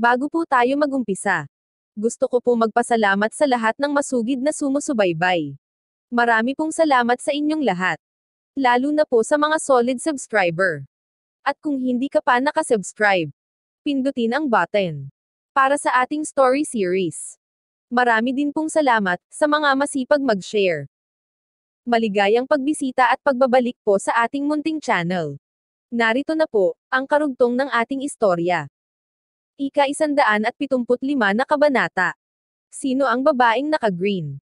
Bago po tayo magumpisa, gusto ko po magpasalamat sa lahat ng masugid na sumusubaybay. Marami pong salamat sa inyong lahat. Lalo na po sa mga solid subscriber. At kung hindi ka pa nakasubscribe, pindutin ang button para sa ating story series. Marami din pong salamat sa mga masipag mag-share. Maligayang pagbisita at pagbabalik po sa ating munting channel. Narito na po ang karugtong ng ating istorya. Ika-175 na kabanata. Sino ang babaeng naka-green?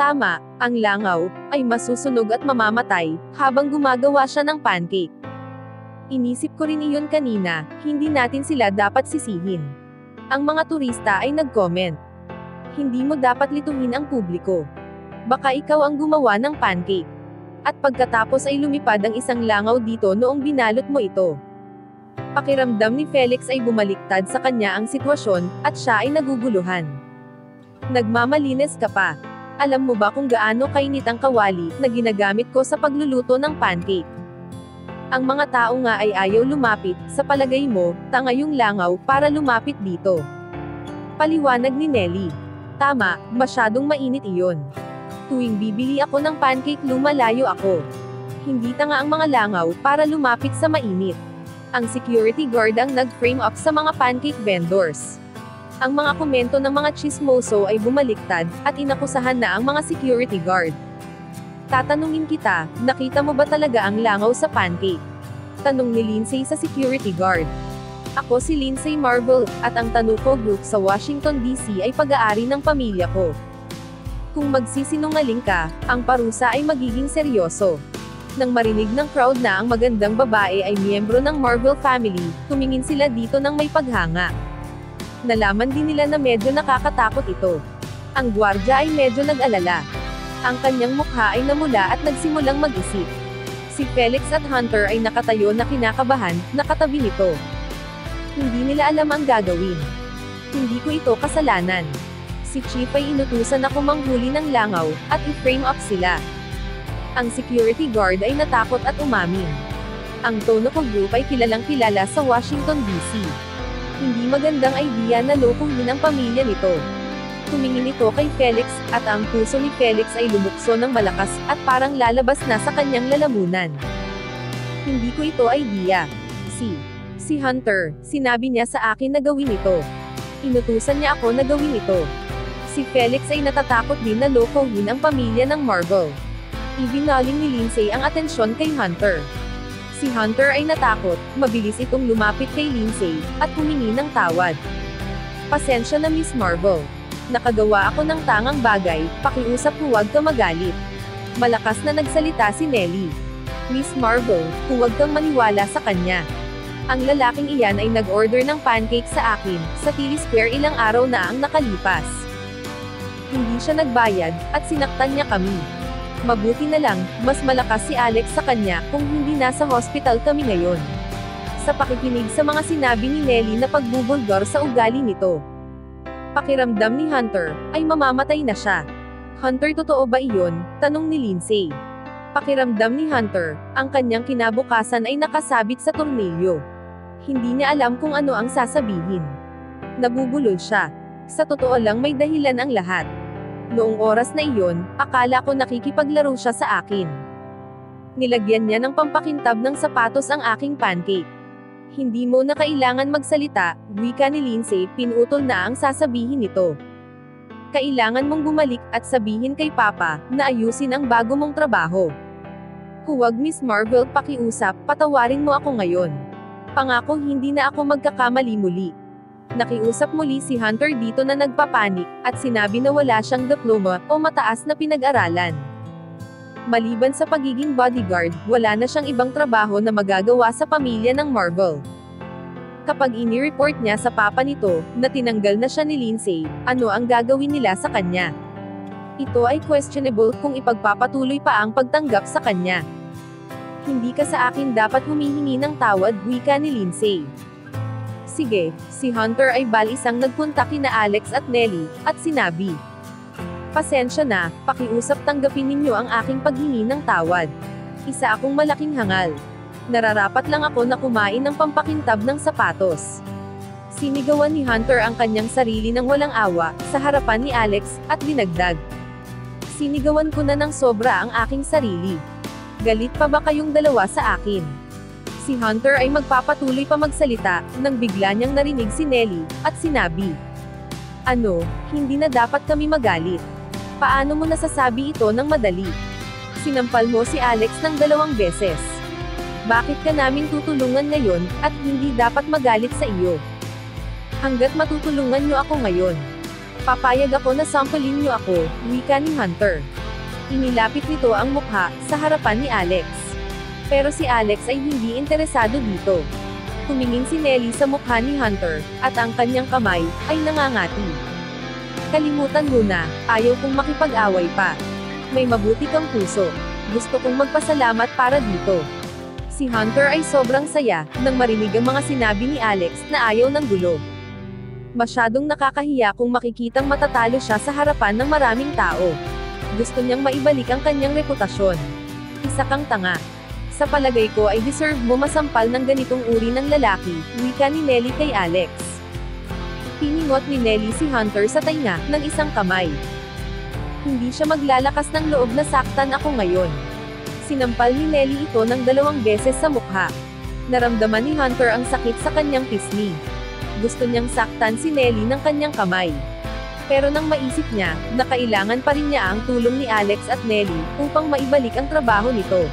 Tama, ang langaw ay masusunog at mamamatay habang gumagawa siya ng pancake. Inisip ko rin iyon kanina, hindi natin sila dapat sisihin. Ang mga turista ay nag-comment. Hindi mo dapat lituhin ang publiko. Baka ikaw ang gumawa ng pancake. At pagkatapos ay lumipad ang isang langaw dito noong binalot mo ito. Pakiramdam ni Felix ay bumaliktad sa kanya ang sitwasyon, at siya ay naguguluhan. Nagmamalinis ka pa. Alam mo ba kung gaano kainit ang kawali na ginagamit ko sa pagluluto ng pancake? Ang mga tao nga ay ayaw lumapit, sa palagay mo, tanga yung langaw para lumapit dito. Paliwanag ni Nelly. Tama, masyadong mainit iyon. Tuwing bibili ako ng pancake lumalayo ako. Hindi tanga ang mga langaw para lumapit sa mainit. Ang security guard ang nag-frame up sa mga pancake vendors. Ang mga komento ng mga chismoso ay bumaliktad, at inakusahan na ang mga security guard. Tatanungin kita, nakita mo ba talaga ang langaw sa pancake? Tanong ni Lindsay sa security guard. Ako si Lindsay Marvel, at ang Tanuco Group sa Washington DC ay pag-aari ng pamilya ko. Kung magsisinungaling ka, ang parusa ay magiging seryoso. Nang marinig ng crowd na ang magandang babae ay miyembro ng Marvel family, tumingin sila dito ng may paghanga. Nalaman din nila na medyo nakakatakot ito. Ang gwardya ay medyo nag-alala. Ang kanyang mukha ay namula at nagsimulang mag-isip. Si Felix at Hunter ay nakatayo na kinakabahan, nakatabi nito. Hindi nila alam ang gagawin. Hindi ko ito kasalanan. Si Chief ay inutusan ako manghuli ng langaw, at i-frame up sila. Ang security guard ay natakot at umamin. Ang Tanuco Group ay kilalang-kilala sa Washington DC. Hindi magandang idea na lokohin ang pamilya nito. Tumingin ito kay Felix, at ang puso ni Felix ay lumukso ng malakas, at parang lalabas na sa kanyang lalamunan. Hindi ko ito idea. Si Hunter, sinabi niya sa akin na gawin ito. Inutusan niya ako na gawin ito. Si Felix ay natatakot din na lokohin ang pamilya ng Marvel. Ibinaling ni Lindsay ang atensyon kay Hunter. Si Hunter ay natakot, mabilis itong lumapit kay Lindsay, at humingi ng tawad. Pasensya na Miss Marvel. Nakagawa ako ng tangang bagay, pakiusap huwag ka magalit. Malakas na nagsalita si Nelly. Miss Marvel, huwag kang maniwala sa kanya. Ang lalaking iyan ay nag-order ng pancake sa akin, sa Tilly Square ilang araw na ang nakalipas. Hindi siya nagbayad, at sinaktan niya kami. Mabuti na lang, mas malakas si Alex sa kanya, kung hindi nasa hospital kami ngayon. Sa pakikinig sa mga sinabi ni Nelly na pagbubulgar sa ugali nito. Pakiramdam ni Hunter, ay mamamatay na siya. Hunter, totoo ba iyon? Tanong ni Lindsay. Pakiramdam ni Hunter, ang kanyang kinabukasan ay nakasabit sa tornilyo. Hindi niya alam kung ano ang sasabihin. Nabubulol siya. Sa totoo lang may dahilan ang lahat. Noong oras na iyon, akala ko nakikipaglaro siya sa akin. Nilagyan niya ng pampakintab ng sapatos ang aking pancake. Hindi mo na kailangan magsalita, wika ni Lindsay, pinutol na ang sasabihin nito. Kailangan mong bumalik at sabihin kay Papa na ayusin ang bago mong trabaho. Huwag Miss Marvel, pakiusap, patawarin mo ako ngayon. Pangako hindi na ako magkakamali muli. Nakiusap muli si Hunter dito na nagpapanik, at sinabi na wala siyang diploma, o mataas na pinag-aralan. Maliban sa pagiging bodyguard, wala na siyang ibang trabaho na magagawa sa pamilya ng Marvel. Kapag ini-report niya sa papa nito, na tinanggal na siya ni Lindsay, ano ang gagawin nila sa kanya? Ito ay questionable kung ipagpapatuloy pa ang pagtanggap sa kanya. Hindi ka sa akin dapat humihingi ng tawad, wika ni Lindsay. Sige, si Hunter ay balisang nagpunta kina Alex at Nelly, at sinabi. Pasensya na, pakiusap tanggapin ninyo ang aking paghingi ng tawad. Isa akong malaking hangal. Nararapat lang ako na kumain ng pampakintab ng sapatos. Sinigawan ni Hunter ang kanyang sarili ng walang awa, sa harapan ni Alex, at dinagdag. Sinigawan ko na ng sobra ang aking sarili. Galit pa ba kayong dalawa sa akin? Si Hunter ay magpapatuloy pa magsalita, nang bigla niyang narinig si Nelly, at sinabi. Ano, hindi na dapat kami magalit. Paano mo nasasabi ito ng madali? Sinampal mo si Alex ng 2 beses. Bakit ka namin tutulungan ngayon, at hindi dapat magalit sa iyo? Hanggat matutulungan niyo ako ngayon. Papayag ako na sampalin niyo ako, wika ni Hunter. Inilapit nito ang mukha, sa harapan ni Alex. Pero si Alex ay hindi interesado dito. Tumingin si Nelly sa mukha ni Hunter, at ang kanyang kamay, ay nangangati. Kalimutan mo na, ayaw kong makipag-away pa. May mabuti kang puso. Gusto kong magpasalamat para dito. Si Hunter ay sobrang saya, nang marinig ang mga sinabi ni Alex, na ayaw ng gulo. Masyadong nakakahiya kung makikitang matatalo siya sa harapan ng maraming tao. Gusto niyang maibalik ang kanyang reputasyon. Isa kang tanga. Sa palagay ko ay deserve mo masampal ng ganitong uri ng lalaki, wika ni Nelly kay Alex. Piningot ni Nelly si Hunter sa tainga, ng isang kamay. Hindi siya maglalakas ng loob na saktan ako ngayon. Sinampal ni Nelly ito ng 2 beses sa mukha. Naramdaman ni Hunter ang sakit sa kanyang pisngi. Gusto niyang saktan si Nelly ng kanyang kamay. Pero nang maisip niya, na kailangan pa rin niya ang tulong ni Alex at Nelly, upang maibalik ang trabaho nito.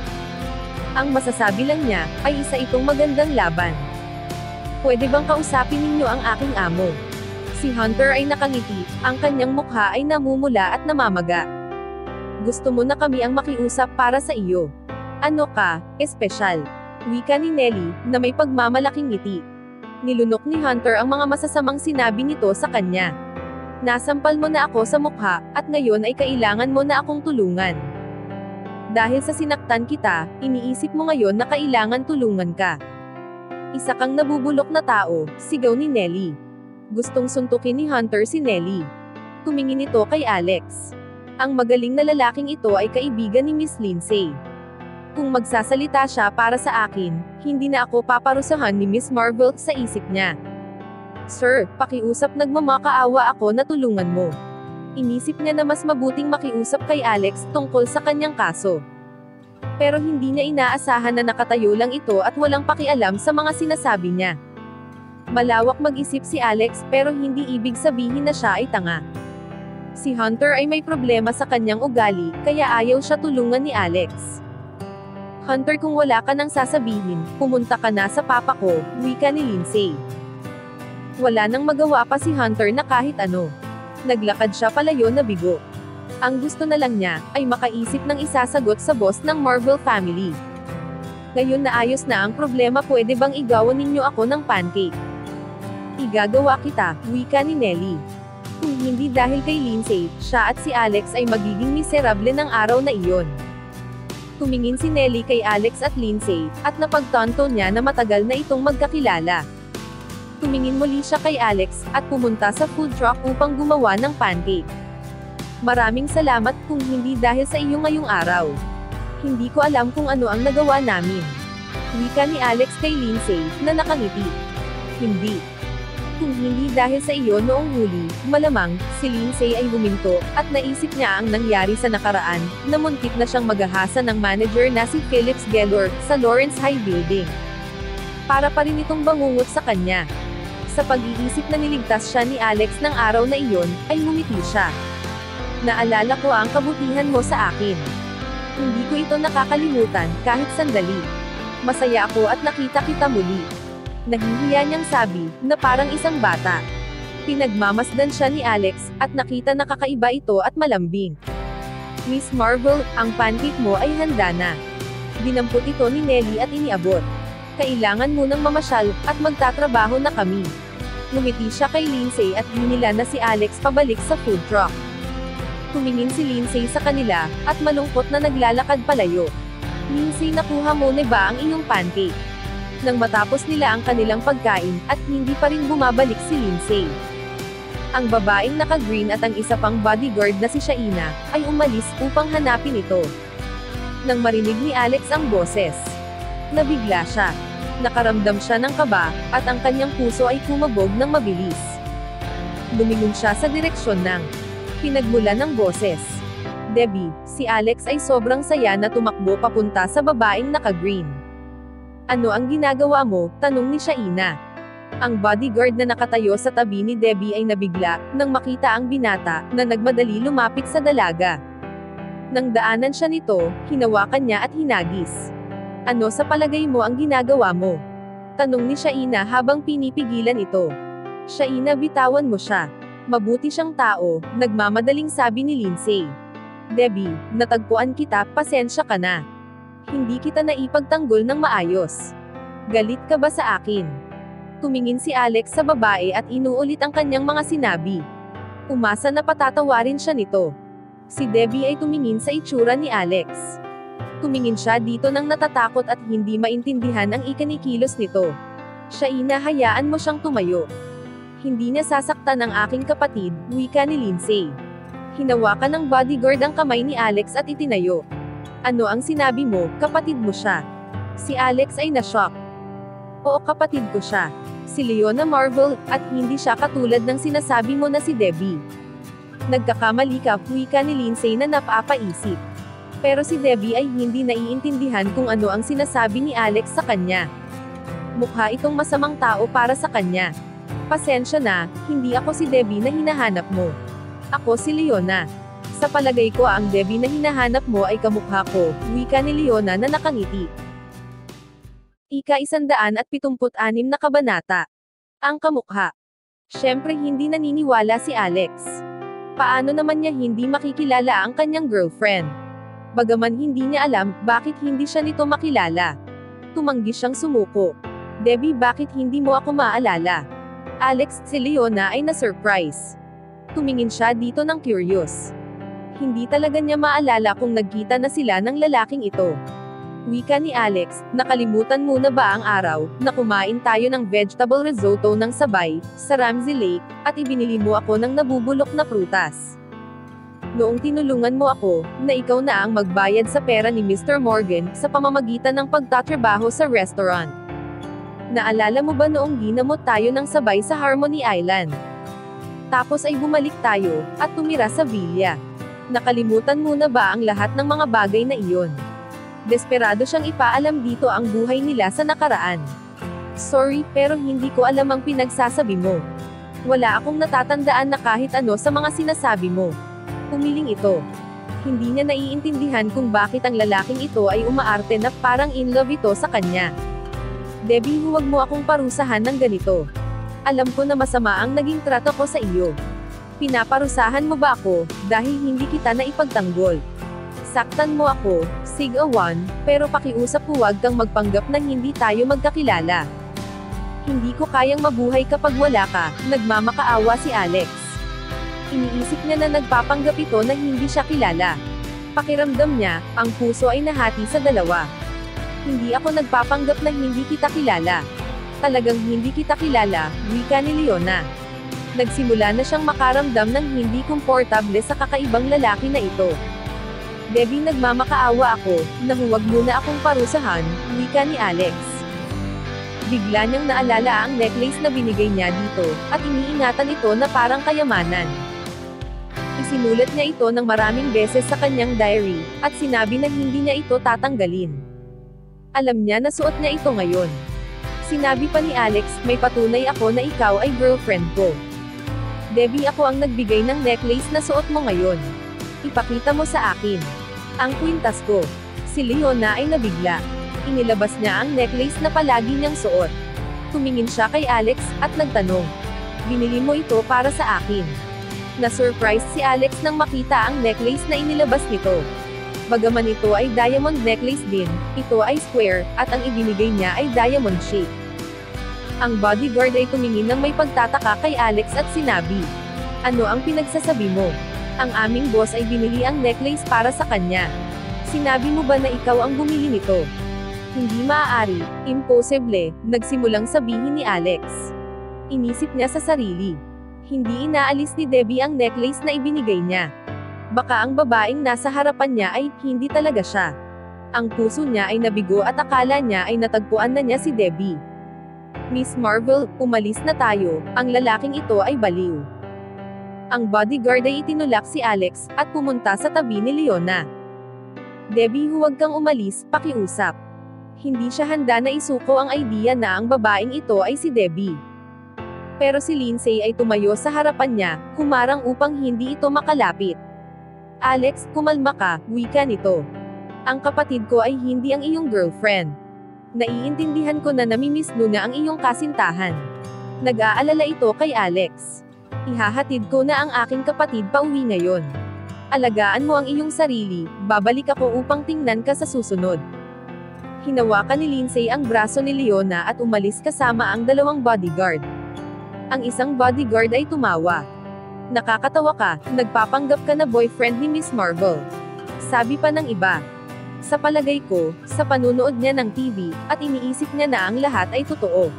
Ang masasabi lang niya, ay isa itong magandang laban. Pwede bang kausapin ninyo ang aking amo? Si Hunter ay nakangiti, ang kanyang mukha ay namumula at namamaga. Gusto mo na kami ang makiusap para sa iyo. Ano ka, espesyal? Wika ni Nelly, na may pagmamalaking ngiti. Nilunok ni Hunter ang mga masasamang sinabi nito sa kanya. Nasampal mo na ako sa mukha, at ngayon ay kailangan mo na akong tulungan. Dahil sa sinaktan kita, iniisip mo ngayon na kailangan tulungan ka. Isa kang nabubulok na tao, sigaw ni Nelly. Gustong suntukin ni Hunter si Nelly. Tumingin ito kay Alex. Ang magaling na lalaking ito ay kaibigan ni Miss Lindsay. Kung magsasalita siya para sa akin, hindi na ako paparusahan ni Miss Marvel, sa isip niya. Sir, pakiusap, nagmamakaawa ako na tulungan mo. Inisip niya na mas mabuting makiusap kay Alex tungkol sa kanyang kaso. Pero hindi niya inaasahan na nakatayo lang ito at walang pakialam sa mga sinasabi niya. Malawak mag-isip si Alex, pero hindi ibig sabihin na siya ay tanga. Si Hunter ay may problema sa kanyang ugali, kaya ayaw siya tulungan ni Alex. Hunter, kung wala ka nang sasabihin, pumunta ka na sa papa ko, wika ni Lindsay. Wala nang magawa pa si Hunter na kahit ano. Naglakad siya palayo na bigo. Ang gusto na lang niya, ay makaisip ng isasagot sa boss ng Marvel family. Ngayon na ayos na ang problema, pwede bang igawan ninyo ako ng pancake? Igagawa kita, wika ni Nelly. Kung hindi dahil kay Lindsay, siya at si Alex ay magiging miserable ng araw na iyon. Tumingin si Nelly kay Alex at Lindsay, at napagtanto niya na matagal na itong magkakilala. Tumingin muli siya kay Alex, at pumunta sa food truck upang gumawa ng pancake. Maraming salamat, kung hindi dahil sa iyo ngayong araw. Hindi ko alam kung ano ang nagawa namin. Wika ni Alex kay Lindsay, na nakangiti. Hindi. Kung hindi dahil sa iyo noong huli, malamang, si Lindsay ay huminto, at naisip niya ang nangyari sa nakaraan, na muntik na siyang maghahasa ng manager na si Phillips Gellor, sa Lawrence High Building. Para pa rin itong bangungot sa kanya. Sa pag-iisip na niligtas siya ni Alex ng araw na iyon, ay ngumiti siya. Naalala ko ang kabutihan mo sa akin. Hindi ko ito nakakalimutan, kahit sandali. Masaya ako at nakita kita muli. Nahihiya niyang sabi, na parang isang bata. Pinagmamasdan siya ni Alex, at nakita na kakaiba ito at malambing. Miss Marvel, ang pancake mo ay handa na. Dinampot ito ni Nelly at iniabot. Kailangan munang mamasyal, at magtatrabaho na kami. Ngumiti siya kay Lindsay at hinila na si Alex pabalik sa food truck. Tumingin si Lindsay sa kanila, at malungkot na naglalakad palayo. Lindsay, nakuha mo na ba ang iyong pancake? Nang matapos nila ang kanilang pagkain, at hindi pa rin bumabalik si Lindsay. Ang babaeng naka-green at ang isa pang bodyguard na si Shaina, ay umalis upang hanapin ito. Nang marinig ni Alex ang boses, nabigla siya. Nakaramdam siya ng kaba, at ang kanyang puso ay kumabog ng mabilis. Lumingon siya sa direksyon ng pinagmulan ng boses. Debbie, si Alex ay sobrang saya na tumakbo papunta sa babaeng naka-green. Ano ang ginagawa mo? Tanong ni Shaina. Ang bodyguard na nakatayo sa tabi ni Debbie ay nabigla, nang makita ang binata, na nagmadali lumapit sa dalaga. Nang daanan siya nito, hinawakan niya at hinagis. Ano sa palagay mo ang ginagawa mo? Tanong ni Shaina habang pinipigilan ito. Shaina, bitawan mo siya. Mabuti siyang tao, nagmamadaling sabi ni Lindsay. Debbie, natagpuan kita, pasensya ka na. Hindi kita naipagtanggol ng maayos. Galit ka ba sa akin? Tumingin si Alex sa babae at inuulit ang kanyang mga sinabi. Umasa na patatawarin siya nito. Si Debbie ay tumingin sa itsura ni Alex. Tumingin siya dito nang natatakot at hindi maintindihan ang ikinikilos nito. Shaina, hayaan mo siyang tumayo. Hindi niya sasaktan ang aking kapatid, wika ni Lindsay. Hinawakan ng bodyguard ang kamay ni Alex at itinayo. Ano ang sinabi mo? Kapatid mo siya. Si Alex ay na-shock. Oo, kapatid ko siya. Si Leona Marvel, at hindi siya katulad ng sinasabi mo na si Debbie. Nagkakamali ka, wika ni Lindsay na napapaisip. Pero si Debbie ay hindi naiintindihan kung ano ang sinasabi ni Alex sa kanya. Mukha itong masamang tao para sa kanya. Pasensya na, hindi ako si Debbie na hinahanap mo. Ako si Leona. Sa palagay ko ang Debbie na hinahanap mo ay kamukha ko, wika ni Leona na nakangiti. Ika-176 na kabanata. Ang kamukha. Siyempre hindi naniniwala si Alex. Paano naman niya hindi makikilala ang kanyang girlfriend? Bagaman hindi niya alam, bakit hindi siya nito makilala. Tumanggi siyang sumuko. Debbie, bakit hindi mo ako maalala? Alex, si Leona ay na-surprise. Tumingin siya dito ng curious. Hindi talaga niya maalala kung nagkita na sila ng lalaking ito. Wika ni Alex, nakalimutan mo na ba ang araw, na kumain tayo ng vegetable risotto ng sabay, sa Ramsey Lake, at ibinili mo ako ng nabubulok na prutas. Noong tinulungan mo ako, na ikaw na ang magbayad sa pera ni Mr. Morgan, sa pamamagitan ng pagtatrabaho sa restaurant. Naalala mo ba noong ginamot tayo ng sabay sa Harmony Island? Tapos ay bumalik tayo, at tumira sa villa. Nakalimutan mo na ba ang lahat ng mga bagay na iyon? Desperado siyang ipaalam dito ang buhay nila sa nakaraan. Sorry, pero hindi ko alam ang pinagsasabi mo. Wala akong natatandaan na kahit ano sa mga sinasabi mo. Umiling ito. Hindi niya naiintindihan kung bakit ang lalaking ito ay umaarte na parang in love ito sa kanya. Debbie, huwag mo akong parusahan ng ganito. Alam ko na masama ang naging trato ko sa iyo. Pinaparusahan mo ba ako, dahil hindi kita naipagtanggol? Saktan mo ako, Sig-a-1, pero pakiusap huwag kang magpanggap na hindi tayo magkakilala. Hindi ko kayang mabuhay kapag wala ka, nagmamakaawa si Alex. Iniisip niya na nagpapanggap ito na hindi siya kilala. Pakiramdam niya, ang puso ay nahati sa dalawa. Hindi ako nagpapanggap na hindi kita kilala. Talagang hindi kita kilala, wika ni Leona. Nagsimula na siyang makaramdam ng hindi komportable sa kakaibang lalaki na ito. Debbie, nagmamakaawa ako, na huwag mo na akong parusahan, wika ni Alex. Bigla niyang naalala ang necklace na binigay niya dito, at iniingatan ito na parang kayamanan. Isinulat niya ito ng maraming beses sa kanyang diary, at sinabi na hindi niya ito tatanggalin. Alam niya na suot niya ito ngayon. Sinabi pa ni Alex, may patunay ako na ikaw ay girlfriend ko. Debbie, ako ang nagbigay ng necklace na suot mo ngayon. Ipakita mo sa akin. Ang kwintas ko. Si Leona ay nabigla. Inilabas niya ang necklace na palagi niyang suot. Tumingin siya kay Alex, at nagtanong. Binili mo ito para sa akin. Na-surprise si Alex nang makita ang necklace na inilabas nito. Bagaman ito ay diamond necklace din, ito ay square, at ang ibinigay niya ay diamond shape. Ang bodyguard ay tumingin ng may pagtataka kay Alex at sinabi, ano ang pinagsasabi mo? Ang aming boss ay binili ang necklace para sa kanya. Sinabi mo ba na ikaw ang bumili nito? Hindi maaari, imposible, nagsimulang sabihin ni Alex. Inisip niya sa sarili. Hindi inaalis ni Debbie ang necklace na ibinigay niya. Baka ang babaeng nasa harapan niya ay hindi talaga siya. Ang puso niya ay nabigo at akala niya ay natagpuan na niya si Debbie. Miss Marvel, umalis na tayo, ang lalaking ito ay baliw. Ang bodyguard ay itinulak si Alex, at pumunta sa tabi ni Leona. Debbie, huwag kang umalis, pakiusap. Hindi siya handa na isuko ang idea na ang babaeng ito ay si Debbie. Pero si Lindsay ay tumayo sa harapan niya, humarang upang hindi ito makalapit. Alex, kumalma ka, wika nito. Ang kapatid ko ay hindi ang iyong girlfriend. Naiintindihan ko na namimiss mo na ang iyong kasintahan. Nag-aalala ito kay Alex. Ihahatid ko na ang aking kapatid pauwi ngayon. Alagaan mo ang iyong sarili, babalik ako upang tingnan ka sa susunod. Hinawakan ni Lindsay ang braso ni Leona at umalis kasama ang dalawang bodyguard. Ang isang bodyguard ay tumawa. Nakakatawa ka, nagpapanggap ka na boyfriend ni Miss Marvel. Sabi pa ng iba. Sa palagay ko, sa panunood niya ng TV, at iniisip niya na ang lahat ay totoo.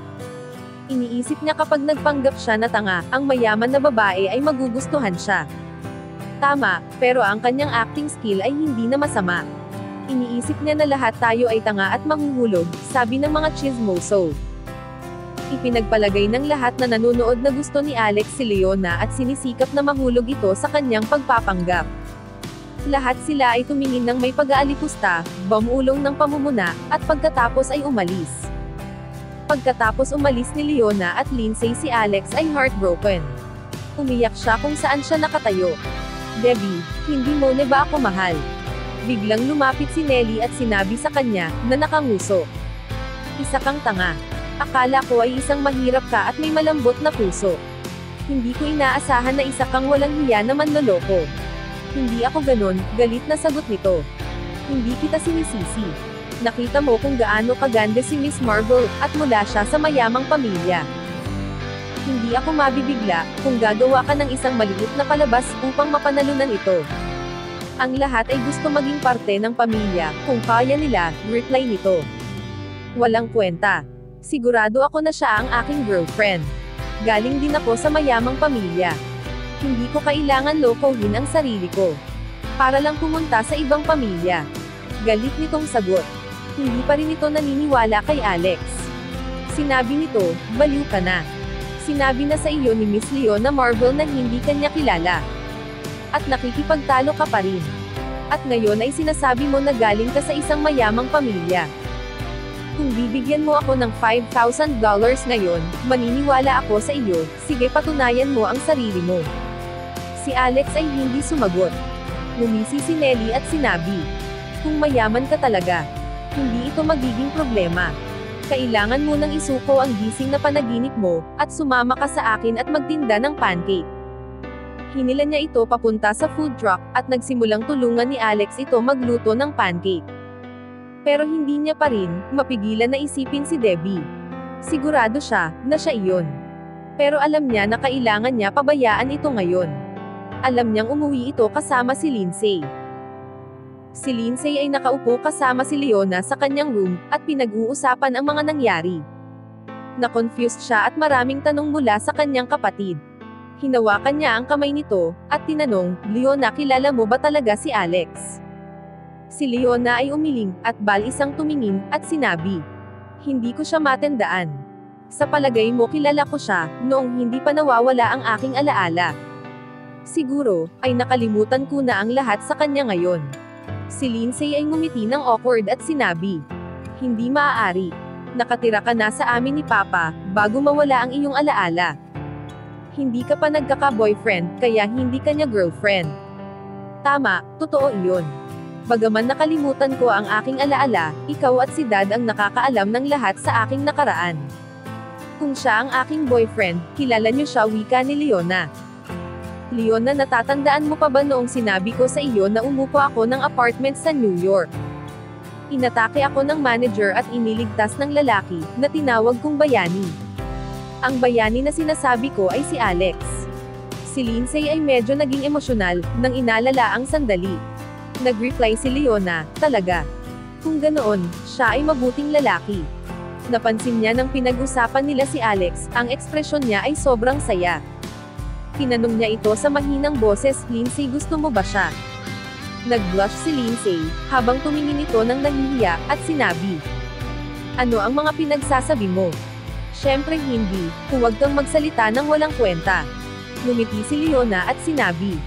Iniisip niya kapag nagpanggap siya na tanga, ang mayaman na babae ay magugustuhan siya. Tama, pero ang kanyang acting skill ay hindi na masama. Iniisip niya na lahat tayo ay tanga at manghuhulog, sabi ng mga chismoso. Ipinagpalagay ng lahat na nanonood na gusto ni Alex si Leona at sinisikap na mahulog ito sa kanyang pagpapanggap. Lahat sila ay tumingin ng may pag-aalipusta, bumulong ng pamumuna, at pagkatapos ay umalis. Pagkatapos umalis ni Leona at Lindsay, si Alex ay heartbroken. Umiyak siya kung saan siya nakatayo. Debbie, hindi mo na ba ako mahal? Biglang lumapit si Nelly at sinabi sa kanya, na nakanguso. Isa kang tanga. Akala ko ay isang mahirap ka at may malambot na puso. Hindi ko inaasahan na isa kang walang hiya na manloloko. Hindi ako ganon, galit na sagot nito. Hindi kita sinisisi. Nakita mo kung gaano kaganda si Miss Marvel, at mula siya sa mayamang pamilya. Hindi ako mabibigla, kung gagawa ka ng isang maliit na palabas, upang mapanalunan ito. Ang lahat ay gusto maging parte ng pamilya, kung kaya nila, reply nito. Walang kwenta. Sigurado ako na siya ang aking girlfriend. Galing din ako sa mayamang pamilya. Hindi ko kailangan lokohin ang sarili ko. Para lang pumunta sa ibang pamilya. Galit nitong sagot. Hindi pa rin ito naniniwala kay Alex. Sinabi nito, baliw ka na. Sinabi na sa iyo ni Miss Leona Marvel na hindi kanya kilala. At nakikipagtalo ka pa rin. At ngayon ay sinasabi mo na galing ka sa isang mayamang pamilya. Kung bibigyan mo ako ng $5,000 ngayon, maniniwala ako sa iyo, sige patunayan mo ang sarili mo. Si Alex ay hindi sumagot. Ngumisi si Nelly at sinabi, kung mayaman ka talaga, hindi ito magiging problema. Kailangan mo nang isuko ang gising na panaginip mo, at sumama ka sa akin at magtinda ng pancake. Hinila niya ito papunta sa food truck, at nagsimulang tulungan ni Alex ito magluto ng pancake. Pero hindi niya pa rin mapigilan na isipin si Debbie. Sigurado siya na siya iyon. Pero alam niya na kailangan niya pabayaan ito ngayon. Alam niyang umuwi ito kasama si Lindsay. Si Lindsay ay nakaupo kasama si Leona sa kanyang room, at pinag-uusapan ang mga nangyari. Na-confused siya at maraming tanong mula sa kanyang kapatid. Hinawakan niya ang kamay nito, at tinanong, Leona, kilala mo ba talaga si Alex? Si Leona ay umiling, at bal-isang tumingin, at sinabi, hindi ko siya matandaan. Sa palagay mo kilala ko siya, noong hindi pa nawawala ang aking alaala. Siguro, ay nakalimutan ko na ang lahat sa kanya ngayon. Si Lindsay ay ngumiti ng awkward at sinabi, hindi maaari. Nakatira ka na sa amin ni Papa, bago mawala ang iyong alaala. Hindi ka pa nagkaka-boyfriend, kaya hindi ka niya girlfriend. Tama, totoo iyon. Bagaman nakalimutan ko ang aking alaala, ikaw at si Dad ang nakakaalam ng lahat sa aking nakaraan. Kung siya ang aking boyfriend, kilala niyo siya, wika ni Leona. Leona, natatandaan mo pa ba noong sinabi ko sa iyo na umupo ako ng apartment sa New York? Inatake ako ng manager at iniligtas ng lalaki, na tinawag kong bayani. Ang bayani na sinasabi ko ay si Alex. Si Lindsay ay medyo naging emosyonal, nang inalala ang sandali. Nag-reply si Leona, talaga. Kung ganoon, siya ay mabuting lalaki. Napansin niya nang pinag-usapan nila si Alex, ang ekspresyon niya ay sobrang saya. Tinanong niya ito sa mahinang boses, Lindsay, gusto mo ba siya? Nag-blush si Lindsay, habang tumingin ito ng nahihiya, at sinabi, "Ano ang mga pinagsasabi mo?" "Syempre hindi, huwag kang magsalita ng walang kwenta." Ngumiti si Leona at sinabi,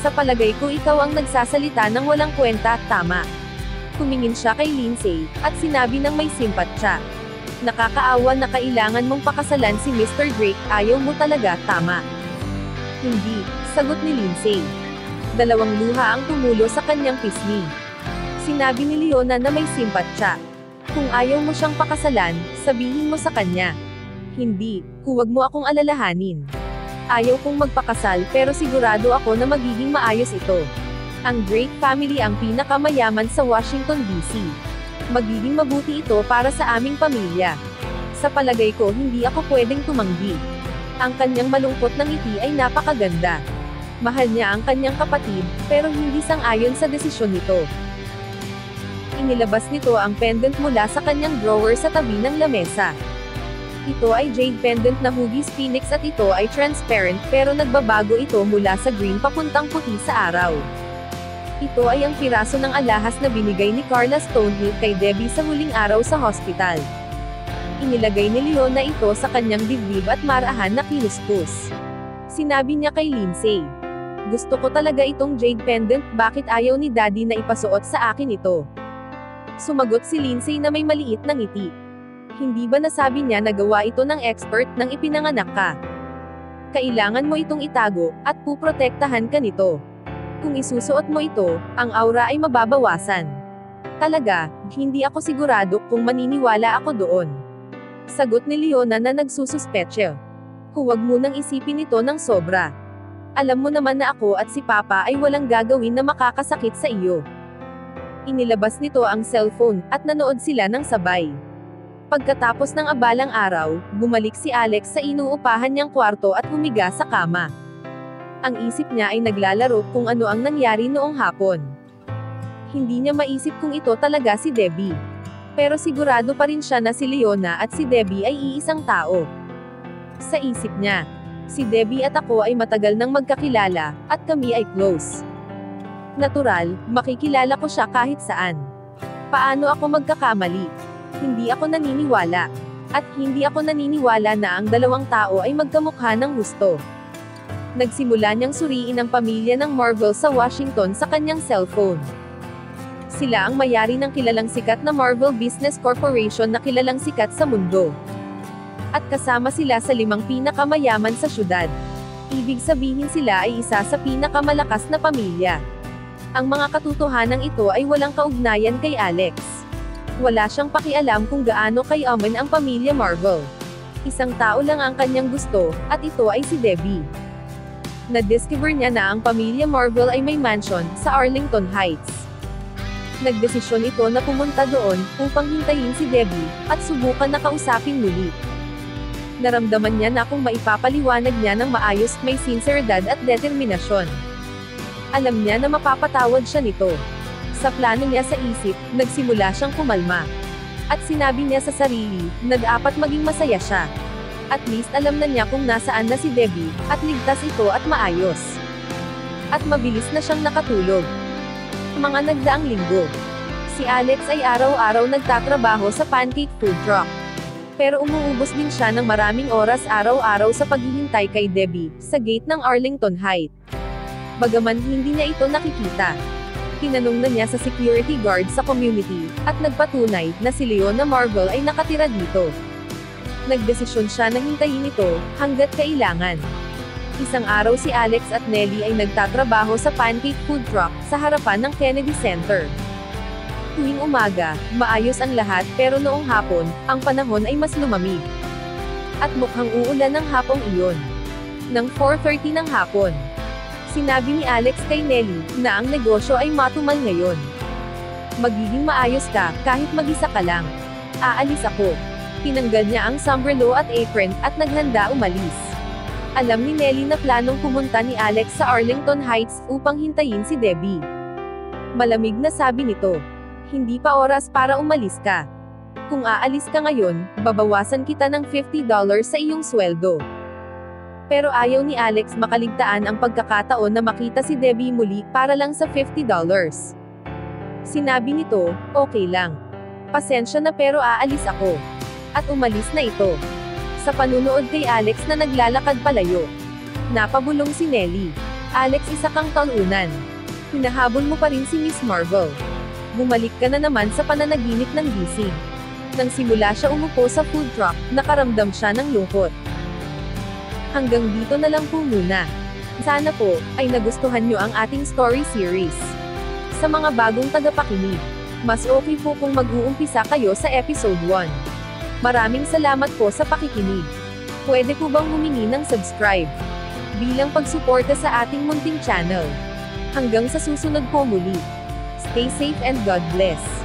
"Sa palagay ko ikaw ang nagsasalita ng walang kwenta, tama." Tumingin siya kay Lindsay, at sinabi ng may simpatya, "Nakakaawa na kailangan mong pakasalan si Mr. Drake, ayaw mo talaga, tama?" "Hindi," sagot ni Lindsay. Dalawang luha ang tumulo sa kanyang pisngi. Sinabi ni Leona na may simpatya, "Kung ayaw mo siyang pakasalan, sabihin mo sa kanya." "Hindi, huwag mo akong alalahanin. Ayaw kong magpakasal pero sigurado ako na magiging maayos ito. Ang Drake family ang pinakamayaman sa Washington, D.C. Magiging mabuti ito para sa aming pamilya. Sa palagay ko hindi ako pwedeng tumanggi." Ang kanyang malungkot na ngiti ay napakaganda. Mahal niya ang kanyang kapatid, pero hindi sang-ayon sa desisyon nito. Inilabas nito ang pendant mula sa kanyang drawer sa tabi ng lamesa. Ito ay jade pendant na hugis phoenix at ito ay transparent pero nagbabago ito mula sa green papuntang puti sa araw. Ito ay ang piraso ng alahas na binigay ni Carla Stonehill kay Debbie sa huling araw sa hospital. Inilagay ni Leona ito sa kanyang dibdib at marahan na kinuspos. Sinabi niya kay Lindsay, "Gusto ko talaga itong jade pendant, bakit ayaw ni Daddy na ipasuot sa akin ito?" Sumagot si Lindsay na may maliit na ngiti. "Hindi ba nasabi niya na gawa ito ng expert nang ipinanganak ka? Kailangan mo itong itago, at puprotektahan ka nito. Kung isusuot mo ito, ang aura ay mababawasan." "Talaga, hindi ako sigurado kung maniniwala ako doon." Sagot ni Leona na nagsususpetsya. "Huwag mo nang isipin ito ng sobra. Alam mo naman na ako at si Papa ay walang gagawin na makakasakit sa iyo." Inilabas nito ang cellphone, at nanood sila ng sabay. Pagkatapos ng abalang araw, bumalik si Alex sa inuupahan niyang kwarto at humiga sa kama. Ang isip niya ay naglalaro kung ano ang nangyari noong hapon. Hindi niya maisip kung ito talaga si Debbie. Pero sigurado pa rin siya na si Leona at si Debbie ay iisang tao. Sa isip niya, si Debbie at ako ay matagal nang magkakilala, at kami ay close. Natural, makikilala ko siya kahit saan. Paano ako magkakamali? Hindi ako naniniwala. At hindi ako naniniwala na ang dalawang tao ay magkamukha ng husto. Nagsimula niyang suriin ang pamilya ng Marvel sa Washington sa kanyang cellphone. Sila ang may-ari ng kilalang sikat na Marvel Business Corporation na kilalang sikat sa mundo. At kasama sila sa 5 pinakamayaman sa syudad. Ibig sabihin sila ay isa sa pinakamalakas na pamilya. Ang mga katotohanan ito ay walang kaugnayan kay Alex. Wala siyang pakialam kung gaano kayaman ang pamilya Marvel. Isang tao lang ang kanyang gusto, at ito ay si Debbie. Na-discover niya na ang pamilya Marvel ay may mansion sa Arlington Heights. Nagdesisyon ito na pumunta doon upang hintayin si Debbie at subukan na kausapin muli. Naramdaman niya na kung maipapaliwanag niya ng maayos, may sinseridad at determinasyon. Alam niya na mapapatawad siya nito. Sa plano niya sa isip, nagsimula siyang kumalma. At sinabi niya sa sarili, na dapat maging masaya siya. At least alam na niya kung nasaan na si Debbie, at ligtas ito at maayos. At mabilis na siyang nakatulog. Mga nagdaang linggo. Si Alex ay araw-araw nagtatrabaho sa pancake food truck. Pero umuubos din siya ng maraming oras araw-araw sa paghihintay kay Debbie, sa gate ng Arlington Heights. Bagaman hindi niya ito nakikita. Tinanong na niya sa security guard sa community, at nagpatunay, na si Leona Marvel ay nakatira dito. Nagdesisyon siya na hintayin ito, hanggat kailangan. Isang araw si Alex at Nellie ay nagtatrabaho sa pancake food truck, sa harapan ng Kennedy Center. Tuwing umaga, maayos ang lahat, pero noong hapon, ang panahon ay mas lumamig. At mukhang uulan ng hapong iyon. Nang 4:30 ng hapon, sinabi ni Alex kay Nellie, na ang negosyo ay matumal ngayon. "Magiging maayos ka, kahit mag-isa ka lang. Aalis ako." Tinanggal niya ang sombrero at apron, at naghanda umalis. Alam ni Nellie na planong pumunta ni Alex sa Arlington Heights, upang hintayin si Debbie. Malamig na sabi nito, "Hindi pa oras para umalis ka. Kung aalis ka ngayon, babawasan kita ng $50 sa iyong sweldo." Pero ayaw ni Alex makaligtaan ang pagkakataon na makita si Debbie muli para lang sa $50. Sinabi nito, okay lang. Pasensya na pero aalis ako. At umalis na ito. Sa panunood kay Alex na naglalakad palayo. Napabulong si Nellie. Alex, isa kang talunan. Hinahabol mo pa rin si Miss Marvel. Bumalik ka na naman sa pananaginip ng gising. Nang simula siya umupo sa food truck, nakaramdam siya ng lungkot. Hanggang dito na lang po muna. Sana po, ay nagustuhan nyo ang ating story series. Sa mga bagong tagapakinig, mas okay po kung mag-uumpisa kayo sa episode 1. Maraming salamat po sa pakikinig. Pwede po bang humingi ng subscribe? Bilang pagsuporta sa ating munting channel. Hanggang sa susunod po muli. Stay safe and God bless.